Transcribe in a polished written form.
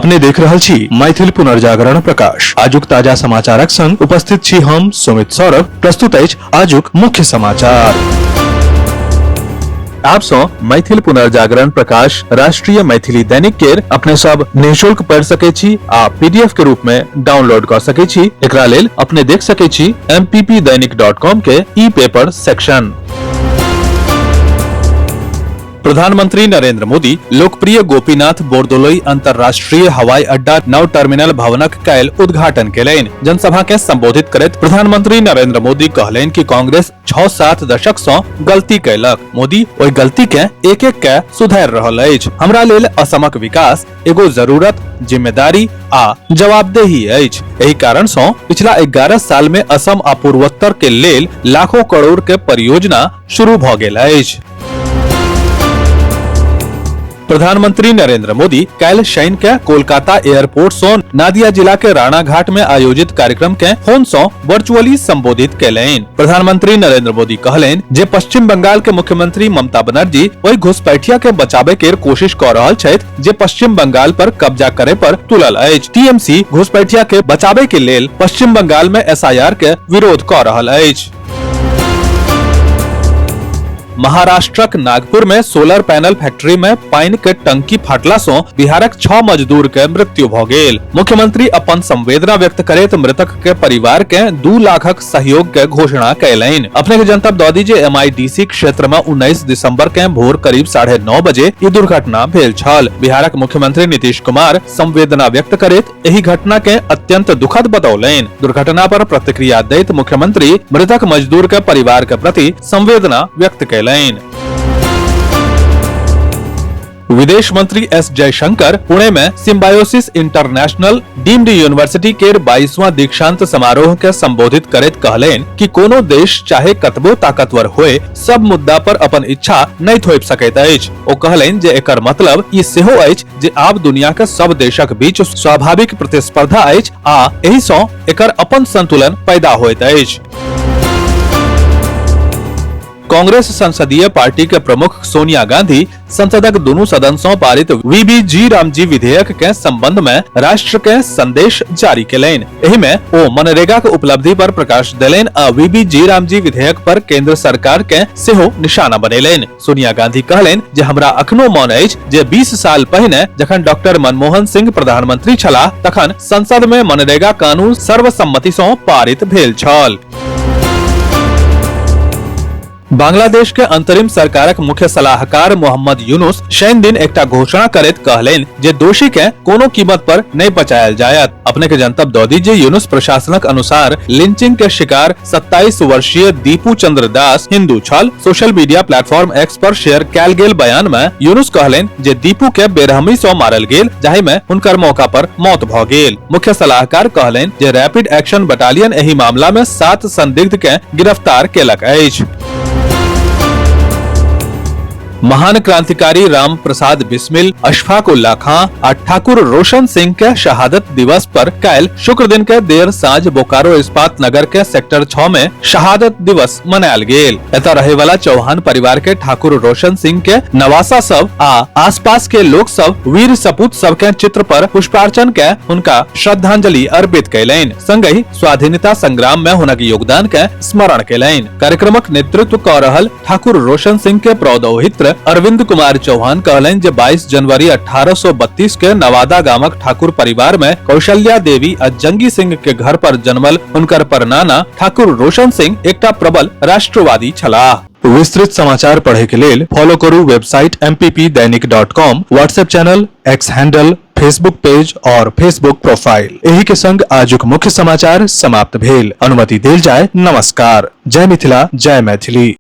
अपने देख रहल छी मैथिल पुनर्जागरण प्रकाश। आजुक ताजा समाचारक संग उपस्थित छी हम सुमित सौरभ। प्रस्तुत अछि आजुक मुख्य समाचार। आप सो मैथिल पुनर्जागरण प्रकाश राष्ट्रीय मैथिली दैनिक केर अपने सब निःशुल्क पढ़ सके छी आ पीडीएफ के रूप में डाउनलोड कर सके छी। एकरा लेल अपने देख सके छी mppdainik.com के ई पेपर सेक्शन। प्रधानमंत्री नरेंद्र मोदी लोकप्रिय गोपीनाथ बोरदोलोई अंतर्राष्ट्रीय हवाई अड्डा नव टर्मिनल भवनक काल्हि उद्घाटन केलनि। जनसभा के संबोधित करैत प्रधानमंत्री नरेंद्र मोदी कहलनि कि कांग्रेस 6-7 दशक सँ गलती कयलक। मोदी ओहि गलती के एक-एक के सुधारि रहल अछि। हमरा लेल असमक विकास एगो जरूरत, जिम्मेदारी आ जवाबदेही अछि। एहि कारण सँ पिछला 11 साल में असम आ पूर्वोत्तर के लेल लाखों करोड़ के परियोजना शुरू भ गेल अछि। प्रधानमंत्री नरेंद्र मोदी काल्हि शनि के कोलकाता एयरपोर्ट सँ नादिया जिला के राणाघाट में आयोजित कार्यक्रम के फोन सँ वर्चुअली संबोधित केलनि। प्रधानमंत्री नरेंद्र मोदी कहलनि जे पश्चिम बंगाल के मुख्यमंत्री ममता बनर्जी ओहि घुसपैठिया के बचाबे के कोशिश क रहल छथि जे पश्चिम बंगाल पर कब्जा करे पर तुलल अछि। टीएमसी घुसपैठिया के बचाबे के लेल पश्चिम बंगाल में एसआईआर के विरोध क रहल अछि। महाराष्ट्रक नागपुर में सोलर पैनल फैक्ट्री में पानी के टंकी फाटला सँ बिहारक 6 मजदूर के मृत्यु भ गेल। मुख्यमंत्री अपन संवेदना व्यक्त करैत मृतक के परिवार के 2 लाखक सहयोग के घोषणा कयलनि। अपने के जनतब दऽ दी जे एमआईडीसी क्षेत्र में 19 दिसंबर के भोर करीब 9:30 बजे ई दुर्घटना भेल छल। बिहारक मुख्यमंत्री नीतीश कुमार संवेदना व्यक्त करैत एहि घटना के अत्यंत दुखद बतौलनि। दुर्घटना पर प्रतिक्रिया दैत मुख्यमंत्री मृतक मजदूर के परिवार के प्रति संवेदना व्यक्त कयलनि। विदेश मंत्री एस जयशंकर पुणे में सिम्बायोसिस इंटरनेशनल डीम्ड यूनिवर्सिटी के 22वां दीक्षांत समारोह के संबोधित करैत कहलनि कि कोनो देश चाहे कतबो ताकतवर होय सब मुद्दा पर अपन इच्छा नहीं थोपि सकैत अछि। ओ कहलनि जे एकर मतलब ई सेहो अछि जे आब दुनिया के सब देशक बीच स्वाभाविक प्रतिस्पर्धा अछि आ एहि सँ एकर अपन संतुलन पैदा होइत अछि। कांग्रेस संसदीय पार्टी के प्रमुख सोनिया गांधी संसदक दोनों सदन सँ पारित वीबीजी रामजी विधेयक के संबंध में राष्ट्र के संदेश जारी केलनि। एहि में ओ मनरेगा के उपलब्धि पर प्रकाश देलनि आ वीबीजी रामजी विधेयक पर केंद्र सरकार के सेहो निशाना बनेलनि। सोनिया गांधी कहलनि जे हमरा अखनो मन अछि जे 20 साल पहिने जखन डॉक्टर मनमोहन सिंह प्रधानमंत्री छलाह तखन संसद में मनरेगा कानून सर्वसम्मति सँ पारित भेल छल। बांग्लादेश के अंतरिम सरकारक मुख्य सलाहकार मोहम्मद यूनुस शनि दिन एकटा घोषणा करैत कहलनि जे दोषी के कोनो कीमत पर नहीं बचायल जायत। अपने के जनतब दऽ दी जे यूनुस प्रशासनक अनुसार लिंचिंग के शिकार 27 वर्षीय दीपू चंद्र दास हिंदू छल। सोशल मीडिया प्लेटफॉर्म एक्स पर शेयर कैल गेल बयान में यूनुस कहलनि जे दीपू के बेरहमी सँ मारल गेल जाहि में हुनकर मौका पर मौत भ गेल। मुख्य सलाहकार कहलनि जे रैपिड एक्शन बटालियन एहि मामला में 7 संदिग्ध के गिरफ्तार केलक अछि। महान क्रांतिकारी राम प्रसाद बिस्मिल, अशफाक उल्लाह खां आ ठाकुर रोशन सिंह के शहादत दिवस पर काल्हि शुक्र दिन के देर साँझ बोकारो इस्पात नगर के सेक्टर 6 में शहादत दिवस मनायल गेल। एतय रहे वाला चौहान परिवार के ठाकुर रोशन सिंह के नवासा सब आ आसपास के लोग सब वीर सपूत सब के चित्र पर पुष्पार्चन के हुनका श्रद्धांजलि अर्पित कयलनि। संगहि स्वाधीनता संग्राम में हुनक योगदान के स्मरण कयलनि। कार्यक्रमक नेतृत्व क रहल ठाकुर रोशन सिंह के प्रौद्योहित्र अरविंद कुमार चौहान कहलनि जे 22 जनवरी 1832 के नवादा गामक ठाकुर परिवार में कौशल्या देवी आ जंगी सिंह के घर पर जन्मल हुनकर परनाना ठाकुर रोशन सिंह एकटा प्रबल राष्ट्रवादी छलाह। विस्तृत समाचार पढ़े के लेल फॉलो करू website mppdainik.com, WhatsApp channel, x handle, Facebook page और फेसबुक प्रोफाइल। एही के संग आजुक मुख्य समाचार समाप्त भेल। अनुमति देल जाय। नमस्कार। जय मिथिला, जय मैथिली।